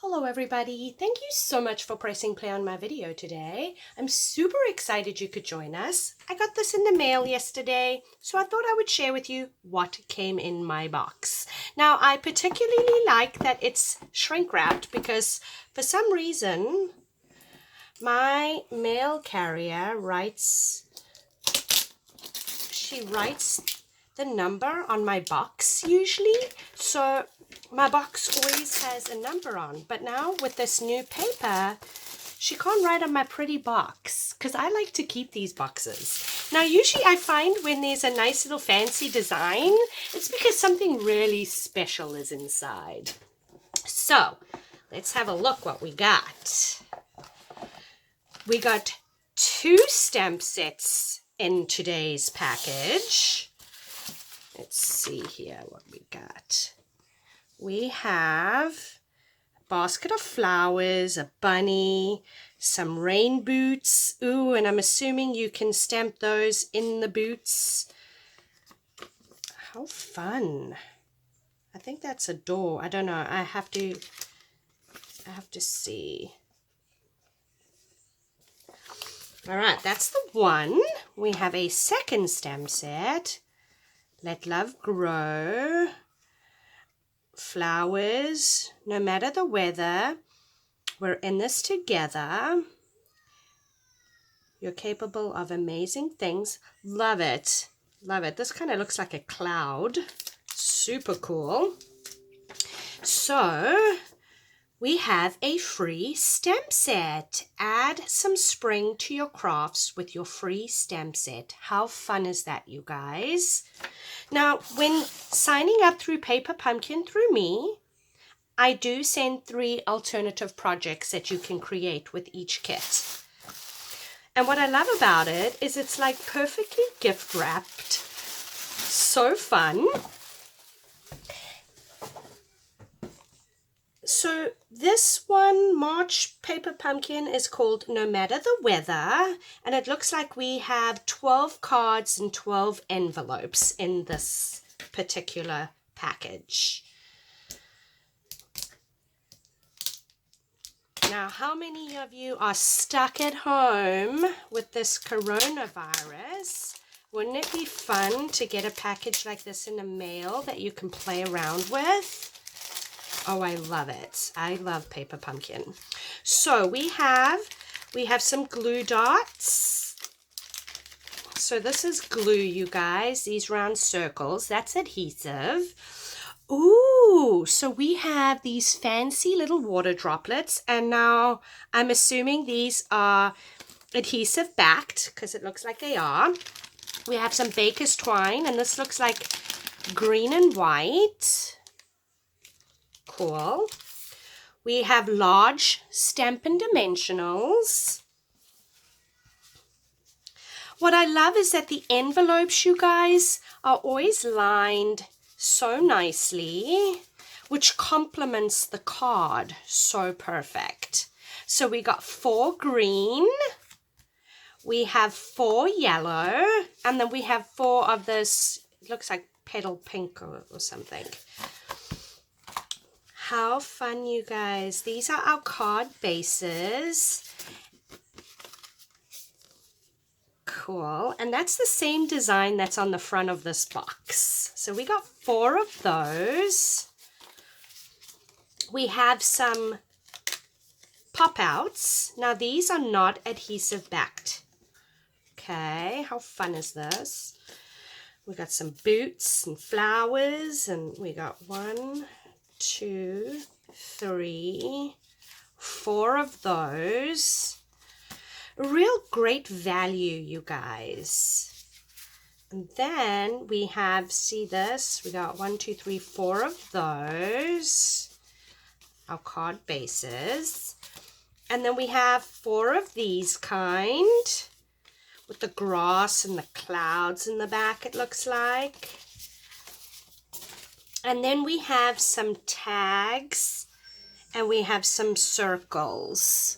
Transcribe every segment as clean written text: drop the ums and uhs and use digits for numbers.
Hello everybody, thank you so much for pressing play on my video today. I'm super excited you could join us. I got this in the mail yesterday, so I thought I would share with you what came in my box. Now I particularly like that it's shrink wrapped because for some reason my mail carrier writes the number on my box usually, so my box always has a number on, but now with this new paper, she can't write on my pretty box because I like to keep these boxes. Now, usually I find when there's a nice little fancy design, it's because something really special is inside. So, let's have a look what we got. We got 2 stamp sets in today's package. Let's see here what we got. We have a basket of flowers, a bunny, some rain boots. Ooh, and I'm assuming you can stamp those in the boots. How fun. I think that's a door. I don't know. I have to see. All right, that's the one. We have a second stamp set. Let Love Grow. Flowers, no matter the weather, we're in this together. You're capable of amazing things. Love it. Love it. This kind of looks like a cloud. Super cool. So, we have a free stamp set. Add some spring to your crafts with your free stamp set. How fun is that, you guys? Now, when signing up through Paper Pumpkin through me, I do send 3 alternative projects that you can create with each kit. And what I love about it is it's like perfectly gift wrapped. So fun. So this one, March Paper Pumpkin, is called No Matter the Weather, and it looks like we have 12 cards and 12 envelopes in this particular package. Now, how many of you are stuck at home with this coronavirus? Wouldn't it be fun to get a package like this in the mail that you can play around with? Oh, I love it. I love Paper Pumpkin. So we have some glue dots. So this is glue, you guys. These round circles. That's adhesive. Ooh, so we have these fancy little water droplets. And now I'm assuming these are adhesive backed because it looks like they are. We have some baker's twine, and this looks like green and white. Cool. We have large Stampin' Dimensionals. What I love is that the envelopes, you guys, are always lined so nicely, which complements the card so perfect. So we got 4 green, we have 4 yellow, and then we have 4 of this, it looks like petal pink or something. How fun, you guys. These are our card bases. Cool. And that's the same design that's on the front of this box. So we got 4 of those. We have some pop-outs. Now these are not adhesive backed. Okay, how fun is this? We got some boots and flowers, and we got 1, 2, 3, 4 of those. A real great value, you guys. And then we have, see this, we got 1, 2, 3, 4 of those, our card bases. And then we have 4 of these kind with the grass and the clouds in the back, it looks like. And then we have some tags, and we have some circles.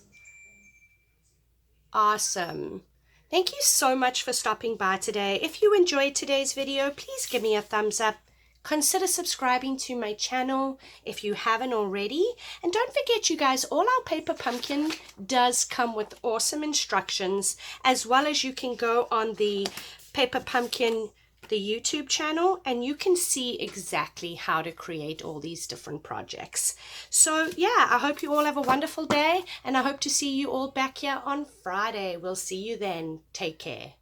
Awesome. Thank you so much for stopping by today. If you enjoyed today's video, please give me a thumbs up. Consider subscribing to my channel if you haven't already. And don't forget, you guys, all our paper pumpkin does come with awesome instructions, as well as you can go on the paper pumpkin, the YouTube channel, and you can see exactly how to create all these different projects. So yeah, I hope you all have a wonderful day, and I hope to see you all back here on Friday. We'll see you then. Take care.